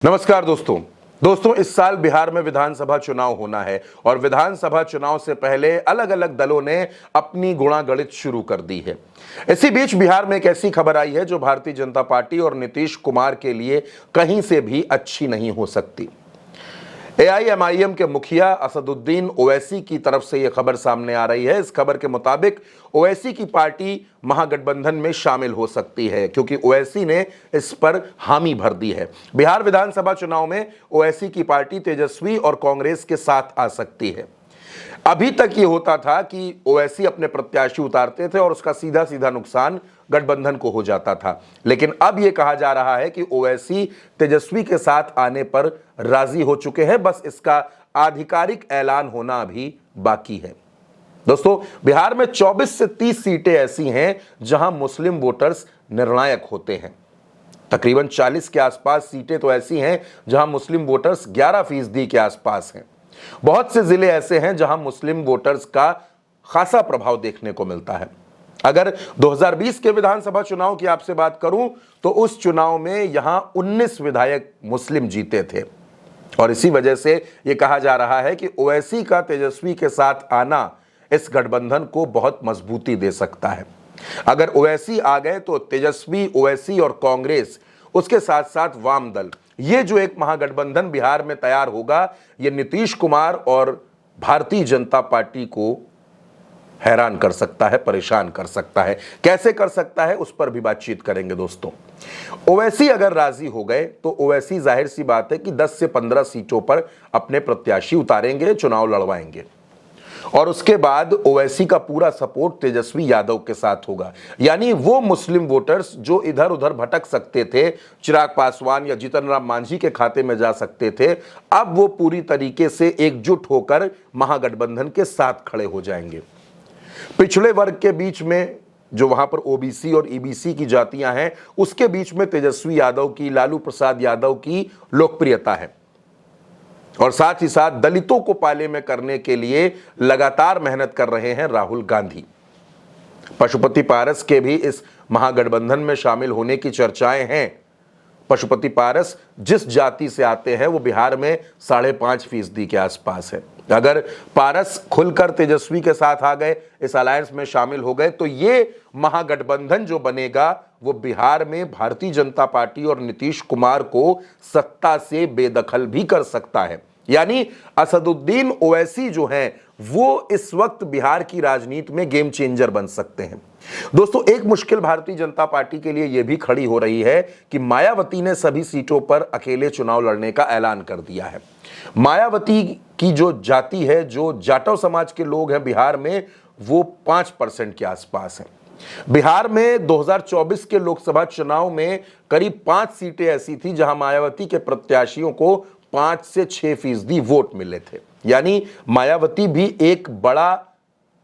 नमस्कार दोस्तों इस साल बिहार में विधानसभा चुनाव होना है और विधानसभा चुनाव से पहले अलग अलग दलों ने अपनी गुणागणित शुरू कर दी है। इसी बीच बिहार में एक ऐसी खबर आई है जो भारतीय जनता पार्टी और नीतीश कुमार के लिए कहीं से भी अच्छी नहीं हो सकती। एआईएमआईएम के मुखिया असदुद्दीन ओवैसी की तरफ से यह खबर सामने आ रही है। इस खबर के मुताबिक ओवैसी की पार्टी महागठबंधन में शामिल हो सकती है क्योंकि ओवैसी ने इस पर हामी भर दी है। बिहार विधानसभा चुनाव में ओवैसी की पार्टी तेजस्वी और कांग्रेस के साथ आ सकती है। अभी तक ये होता था कि ओवैसी अपने प्रत्याशी उतारते थे और उसका सीधा सीधा नुकसान गठबंधन को हो जाता था, लेकिन अब यह कहा जा रहा है कि ओवैसी तेजस्वी के साथ आने पर राजी हो चुके हैं। बस इसका आधिकारिक ऐलान होना अभी बाकी है। दोस्तों, बिहार में 24 से 30 सीटें ऐसी हैं जहां मुस्लिम वोटर्स निर्णायक होते हैं। तकरीबन 40 के आसपास सीटें तो ऐसी हैं जहां मुस्लिम वोटर्स 11% के आसपास हैं। बहुत से जिले ऐसे हैं जहां मुस्लिम वोटर्स का खासा प्रभाव देखने को मिलता है। अगर 2020 के विधानसभा चुनाव की आपसे बात करूं तो उस चुनाव में यहां 19 विधायक मुस्लिम जीते थे और इसी वजह से यह कहा जा रहा है कि ओवैसी का तेजस्वी के साथ आना इस गठबंधन को बहुत मजबूती दे सकता है। अगर ओवैसी आ गए तो तेजस्वी, ओवैसी और कांग्रेस, उसके साथ साथ वाम दल, ये जो एक महागठबंधन बिहार में तैयार होगा, ये नीतीश कुमार और भारतीय जनता पार्टी को हैरान कर सकता है, परेशान कर सकता है। कैसे कर सकता है उस पर भी बातचीत करेंगे। दोस्तों, ओवैसी अगर राजी हो गए तो ओवैसी जाहिर सी बात है कि 10 से 15 सीटों पर अपने प्रत्याशी उतारेंगे, चुनाव लड़वाएंगे और उसके बाद ओवैसी का पूरा सपोर्ट तेजस्वी यादव के साथ होगा। यानी वो मुस्लिम वोटर्स जो इधर उधर भटक सकते थे, चिराग पासवान या जीतन राम मांझी के खाते में जा सकते थे, अब वो पूरी तरीके से एकजुट होकर महागठबंधन के साथ खड़े हो जाएंगे। पिछड़े वर्ग के बीच में जो वहां पर ओबीसी और ईबीसी की जातियां हैं, उसके बीच में तेजस्वी यादव की, लालू प्रसाद यादव की लोकप्रियता है और साथ ही साथ दलितों को पाले में करने के लिए लगातार मेहनत कर रहे हैं राहुल गांधी। पशुपति पारस के भी इस महागठबंधन में शामिल होने की चर्चाएं हैं। पशुपति पारस जिस जाति से आते हैं वो बिहार में 5.5% के आसपास है। अगर पारस खुलकर तेजस्वी के साथ आ गए, इस अलायंस में शामिल हो गए, तो ये महागठबंधन जो बनेगा वो बिहार में भारतीय जनता पार्टी और नीतीश कुमार को सत्ता से बेदखल भी कर सकता है। यानी असदुद्दीन ओवैसी जो हैं वो इस वक्त बिहार की राजनीति में गेम चेंजर बन सकते हैं। दोस्तों, एक मुश्किल भारतीय जनता पार्टी के लिए यह भी खड़ी हो रही है कि मायावती ने सभी सीटों पर अकेले चुनाव लड़ने का ऐलान कर दिया है। मायावती की जो जाति है, जो जाटव समाज के लोग हैं बिहार में, वो 5% के आसपास हैं। बिहार में 2024 के लोकसभा चुनाव में करीब 5 सीटें ऐसी थी जहां मायावती के प्रत्याशियों को 5 से 6% वोट मिले थे। यानी मायावती भी एक बड़ा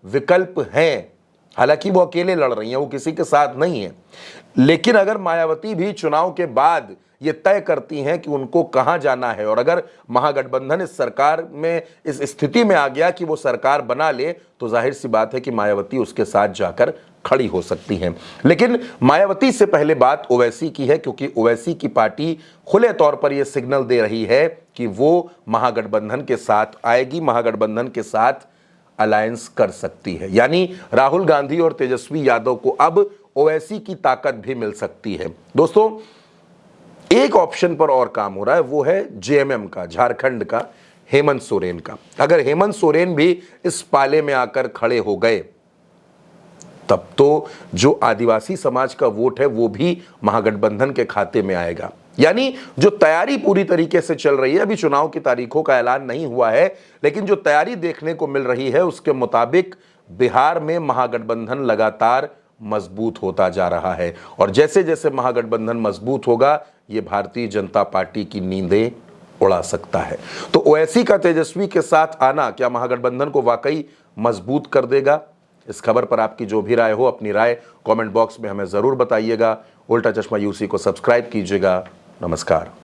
विकल्प है। हालांकि वो अकेले लड़ रही हैं, वो किसी के साथ नहीं है, लेकिन अगर मायावती भी चुनाव के बाद ये तय करती हैं कि उनको कहां जाना है और अगर महागठबंधन इस सरकार में इस स्थिति में आ गया कि वो सरकार बना ले, तो जाहिर सी बात है कि मायावती उसके साथ जाकर खड़ी हो सकती हैं। लेकिन मायावती से पहले बात ओवैसी की है क्योंकि ओवैसी की पार्टी खुले तौर पर यह सिग्नल दे रही है कि वो महागठबंधन के साथ आएगी, महागठबंधन के साथ अलायंस कर सकती है। यानी राहुल गांधी और तेजस्वी यादव को अब ओवैसी की ताकत भी मिल सकती है। दोस्तों, एक ऑप्शन पर और काम हो रहा है, वो है जेएमएम का, झारखंड का, हेमंत सोरेन का। अगर हेमंत सोरेन भी इस पाले में आकर खड़े हो गए तब तो जो आदिवासी समाज का वोट है वो भी महागठबंधन के खाते में आएगा। यानी जो तैयारी पूरी तरीके से चल रही है, अभी चुनाव की तारीखों का ऐलान नहीं हुआ है, लेकिन जो तैयारी देखने को मिल रही है उसके मुताबिक बिहार में महागठबंधन लगातार मजबूत होता जा रहा है और जैसे जैसे महागठबंधन मजबूत होगा, ये भारतीय जनता पार्टी की नींदें उड़ा सकता है। तो ओवैसी का तेजस्वी के साथ आना क्या महागठबंधन को वाकई मजबूत कर देगा? इस खबर पर आपकी जो भी राय हो, अपनी राय कमेंट बॉक्स में हमें जरूर बताइएगा। उल्टा चश्मा यूसी को सब्सक्राइब कीजिएगा। नमस्कार।